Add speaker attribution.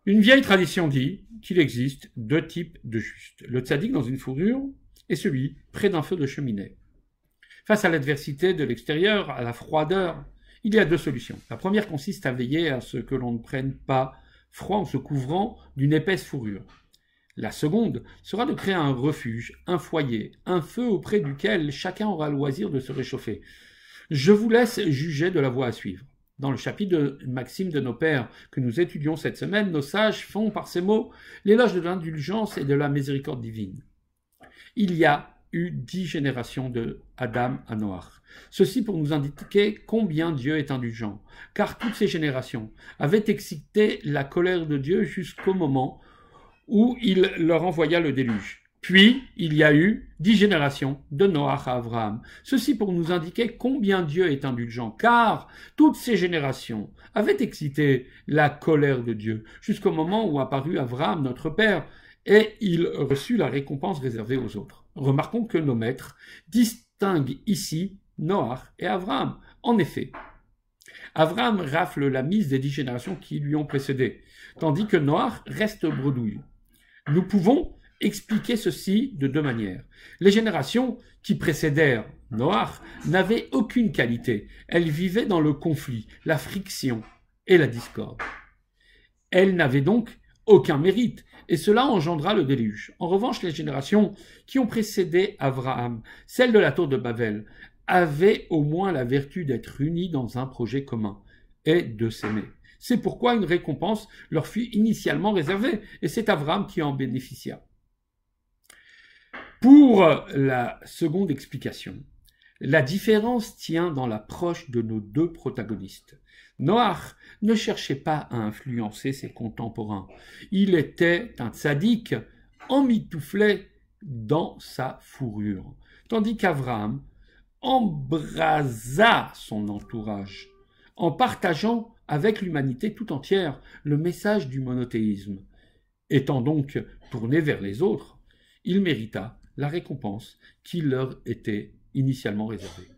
Speaker 1: Une vieille tradition dit qu'il existe deux types de justes. Le tzaddik dans une fourrure et celui près d'un feu de cheminée. Face à l'adversité de l'extérieur, à la froideur, il y a deux solutions. La première consiste à veiller à ce que l'on ne prenne pas froid en se couvrant d'une épaisse fourrure. La seconde sera de créer un refuge, un foyer, un feu auprès duquel chacun aura le loisir de se réchauffer. Je vous laisse juger de la voie à suivre. Dans le chapitre de Maximes de nos pères que nous étudions cette semaine, nos sages font par ces mots l'éloge de l'indulgence et de la miséricorde divine. Il y a eu 10 générations de Adam à Noach. Ceci pour nous indiquer combien Dieu est indulgent, car toutes ces générations avaient excité la colère de Dieu jusqu'au moment où il leur envoya le déluge. Puis, il y a eu 10 générations de Noach à Abraham. Ceci pour nous indiquer combien Dieu est indulgent, car toutes ces générations avaient excité la colère de Dieu, jusqu'au moment où apparut Abraham, notre père, et il reçut la récompense réservée aux autres. Remarquons que nos maîtres distinguent ici Noach et Abraham. En effet, Abraham rafle la mise des 10 générations qui lui ont précédé, tandis que Noach reste bredouille. Nous pouvons expliquer ceci de deux manières. Les générations qui précédèrent Noach n'avaient aucune qualité. Elles vivaient dans le conflit, la friction et la discorde. Elles n'avaient donc aucun mérite, et cela engendra le déluge. En revanche, les générations qui ont précédé Abraham, celles de la tour de Babel, avaient au moins la vertu d'être unies dans un projet commun et de s'aimer. C'est pourquoi une récompense leur fut initialement réservée, et c'est Abraham qui en bénéficia. Pour la seconde explication, la différence tient dans l'approche de nos deux protagonistes. Noach ne cherchait pas à influencer ses contemporains. Il était un tzaddik emmitouflé dans sa fourrure, tandis qu'Abraham embrasa son entourage en partageant avec l'humanité tout entière le message du monothéisme. Étant donc tourné vers les autres, il mérita la récompense qui leur était initialement réservée.